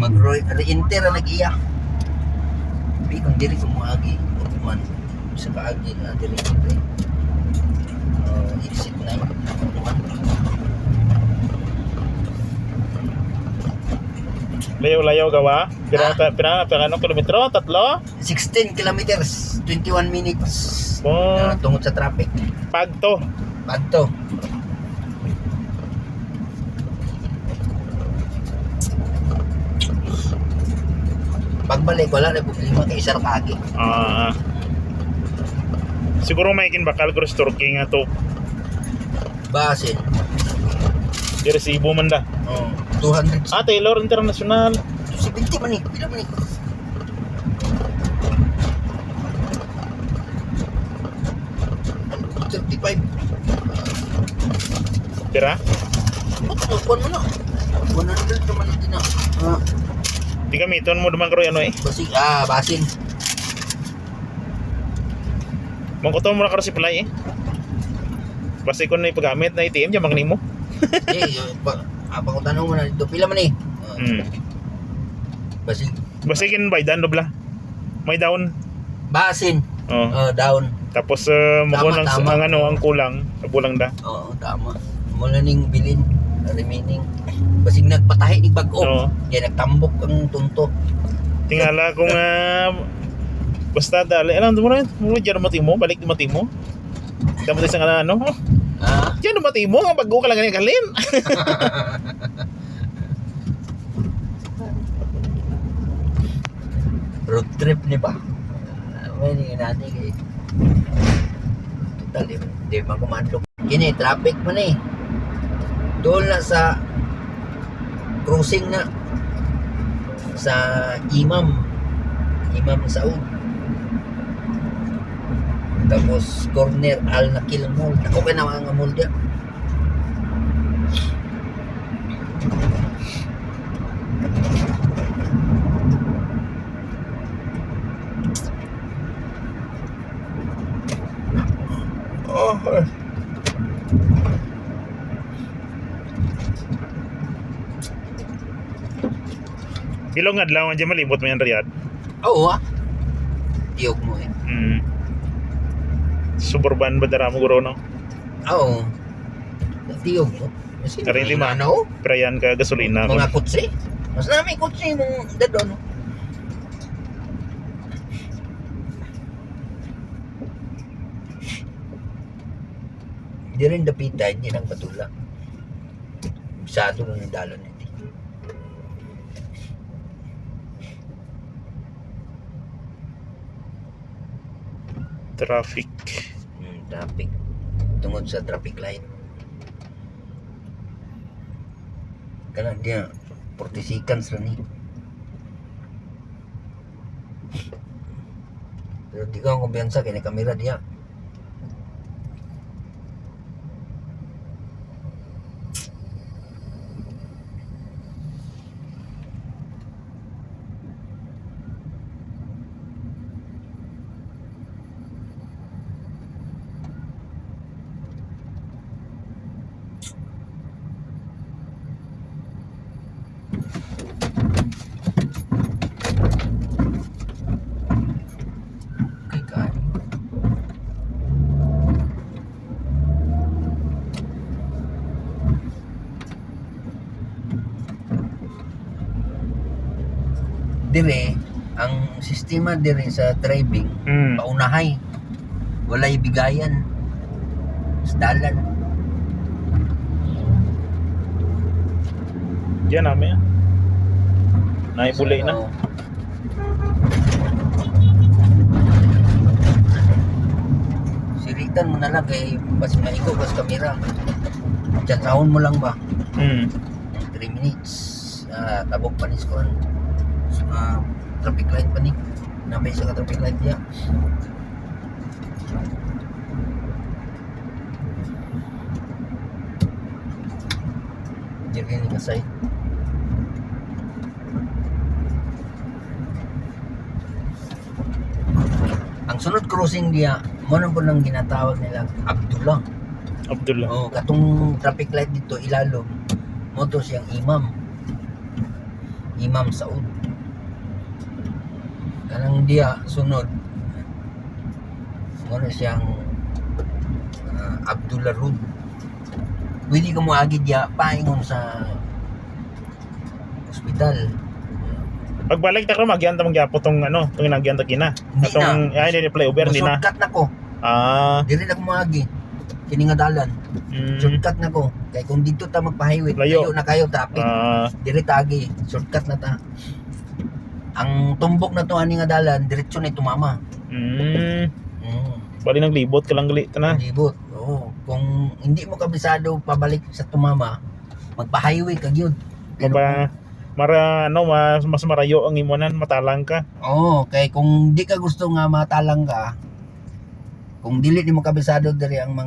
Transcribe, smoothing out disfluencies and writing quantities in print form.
mag-re-enter na nag-iya. Tapi kung diri ko moagi, man sa kaagi na diri dito. Exit na yun. Layo-layo gawa. Anong kilometro? 3? 16 kilometers, 21 minutes. Oh, Tungod sa traffic. pagto. Pagto. Pagbalik, wala na problema kay isar kaagi. Siguro may kinbakal ko storking nga to. Basin. Di resibo man da. 200. Taylor International. 70 man eh. Pila man eh. Tira? Kuan mo na. 100 naman din na. Di gamiton mo duman karoy ano eh. Basin. Mangkuto mo na karo si Pilay eh. Basta ko na ipagamit na ATM dyan mga nimo. Apa ko tanong mo na dito. Pila man eh. Basin. Basta kin baydan dobla. May down. Basin. Oh. Down. Tapos mako nang tama. ang kulang, bulang da. Oo, tama. Mula ning bilin remaining. Basig nagpatahi ni bag-o. Oo. Kaya nagtambok ang tunto. Tingala kung basta dali alam mo rin, mo diyan matimo, balik di matimo. Damo tayo sa ano? Diyan matimo, ang bago ka lang ganyan kalin. Road trip ni ba? May natin kay total di magumandok. Kini traffic man eh. Doon na sa crossing na sa Imam Saud. Tapos corner Al Nakil Mall. Ako ka na mga mall dia. Ilong adlaw man diyan malibot mo yan Riyadh. Oo Tiyog mo eh. Suburban ba dara mo guro no? Oo. Tiyog mo. Karing lima. Prayan ka gasolina. Mga kutsi. Mas namin kutsi mong dadon. Di rin dapitan, hindi nang batula. Sado mo yung dalon nito. Traffic. Traffic. Tungod sa traffic light. Kanan dia 40 seconds lang ni. Pero di ka kumpiyansa kaya kamera dia. Dire ang sistema dire sa driving paunahay walay bigayan sa dalan Diyan namin. Naibulay na. Siritan mo na lang kay bas maigo bas kamera. Tsatahon mo lang ba? 3 minutes. Tabok pa ni skon. Traffic light pa ni. Namay sa traffic light dia. Jadi ni kasay. Ang sunod crossing dia, mo nang po nang ginatawag nila Abdullah. Oh, katong traffic light dito ilalom. Mo to siyang Imam. Imam Saud. Kanang dia sunod. Ano siyang Abdullah Road. Pwede ka mo agi diya paingon sa ospital. Pagbalik ta kro magyanta magyapon tong ano, tong nagyanta kina. Hindi Atong ay hindi flyover hindi na. Shortcut na ko. Dili na ko mo agi. Kini nga dalan. Shortcut na ko. Kay kung dito ta magpa-highway, Layo. layo na kayo traffic. Dili tagi, shortcut na ta. Ang tumbok na to ani nga dalan, diretso na tumama. Bali nang libot ka lang gali ta na. Libot. Oo. Kung hindi mo kabisado pabalik sa tumama, magpa-highway ka gyud. Maba mara ano mas marayo ang imunan matalang ka. Oo, kay kung di ka gusto nga matalang ka, kung dili ni mo kabisado diri ang mga